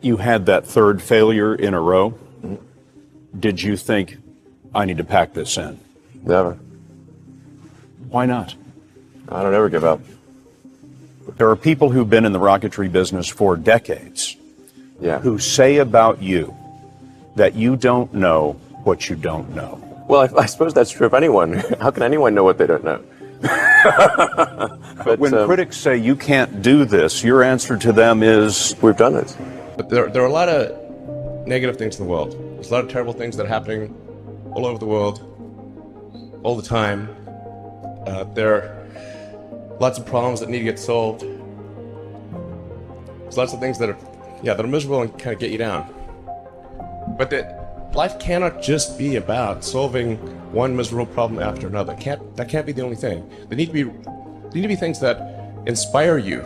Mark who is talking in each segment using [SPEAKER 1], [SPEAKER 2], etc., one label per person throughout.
[SPEAKER 1] You had that third failure in a row. Did you think, I need to pack this in?
[SPEAKER 2] Never.
[SPEAKER 1] Why not?
[SPEAKER 2] I don't ever give up.
[SPEAKER 1] There are people who've been in the rocketry business for decades who say about you that you don't know what you don't know.
[SPEAKER 2] Well, I suppose that's true of anyone. How can anyone know what they don't know?
[SPEAKER 1] But when critics say you can't do this, your answer to them is,
[SPEAKER 2] we've done it.
[SPEAKER 3] But there are a lot of negative things in the world. There's a lot of terrible things that are happening all over the world, all the time. There are lots of problems that need to get solved. There's lots of things that are miserable and kind of get you down. But life cannot just be about solving one miserable problem after another. That can't be the only thing. There need to be things that inspire you,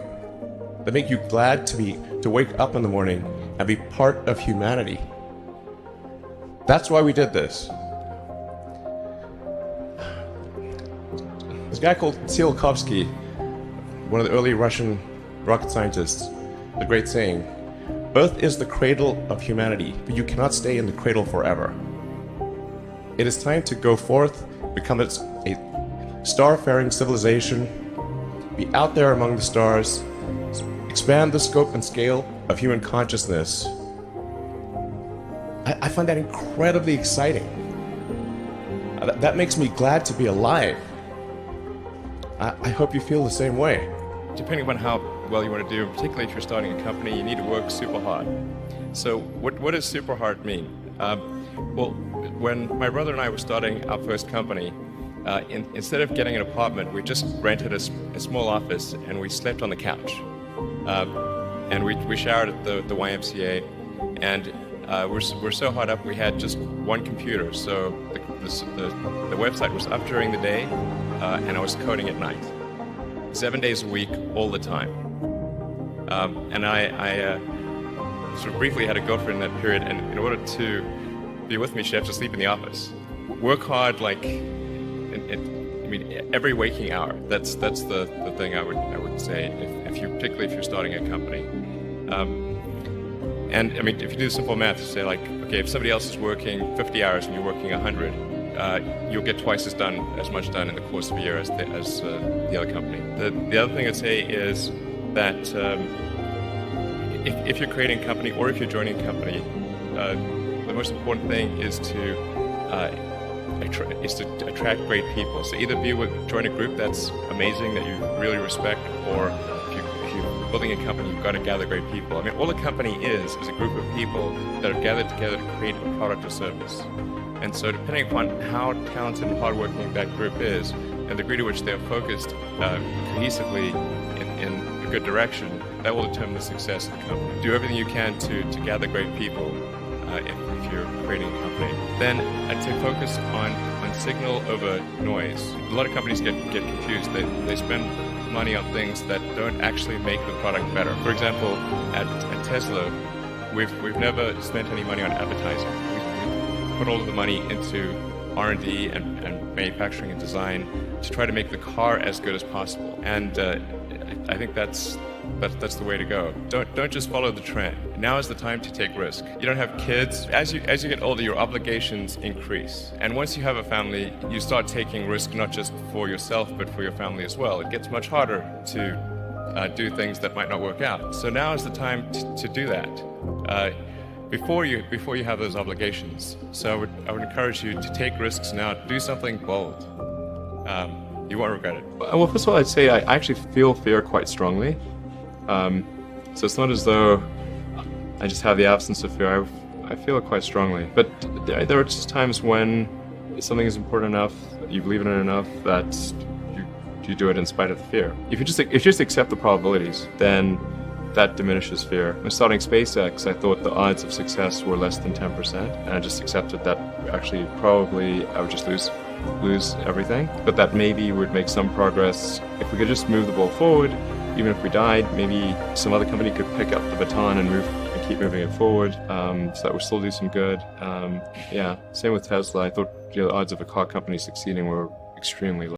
[SPEAKER 3] that make you glad to wake up in the morning and be part of humanity. That's why we did this. This guy called Tsiolkovsky, one of the early Russian rocket scientists, the great saying, "Earth is the cradle of humanity, but you cannot stay in the cradle forever." It is time to go forth, become a star-faring civilization, be out there among the stars, expand the scope and scale of human consciousness. I find that incredibly exciting. That makes me glad to be alive. I hope you feel the same way.
[SPEAKER 4] Depending on how well you want to do, particularly if you're starting a company, you need to work super hard. So what does super hard mean? Well, when my brother and I were starting our first company, instead of getting an apartment, we just rented a small office and we slept on the couch. And we showered at the YMCA, and we're so hot up we had just one computer. So the website was up during the day, and I was coding at night. 7 days a week, all the time. And I sort of briefly had a girlfriend in that period, and in order to be with me, she had to sleep in the office. Work hard, like, every waking hour. That's the thing I would say, particularly if you're starting a company. And if you do simple math, you say, like, okay, if somebody else is working 50 hours and you're working 100, you'll get twice as much done in the course of a year as the other company. The other thing I'd say is that if you're creating a company or if you're joining a company, the most important thing is to attract great people. So either join a group that's amazing, that you really respect, or if you're building a company, you've got to gather great people. All a company is a group of people that have gathered together to create a product or service. And so depending upon how talented and hardworking that group is, and the degree to which they are focused cohesively in a good direction, that will determine the success of the company. Do everything you can to gather great people if you're creating a company. Then I'd say focus on signal over noise. A lot of companies get confused. They spend money on things that don't actually make the product better. For example, at Tesla, we've never spent any money on advertising. We put all of the money into R&D and manufacturing and design to try to make the car as good as possible. And I think that's the way to go. Don't just follow the trend. Now is the time to take risk. You don't have kids. As you get older, your obligations increase. And once you have a family, you start taking risk not just for yourself, but for your family as well. It gets much harder to do things that might not work out. So now is the time to do that. Before you have those obligations. So I would encourage you to take risks now. Do something bold. You won't regret it.
[SPEAKER 5] Well, first of all, I'd say I actually feel fear quite strongly. So it's not as though I just have the absence of fear. I feel it quite strongly. But there are just times when something is important enough, you believe in it enough, that you do it in spite of the fear. If you just accept the probabilities, then that diminishes fear. When starting SpaceX, I thought the odds of success were less than 10%, and I just accepted that actually probably I would just lose everything, but that maybe would make some progress. If we could just move the ball forward, even if we died, maybe some other company could pick up the baton and keep moving it forward, so that would still do some good. Same with Tesla. I thought the odds of a car company succeeding were extremely low.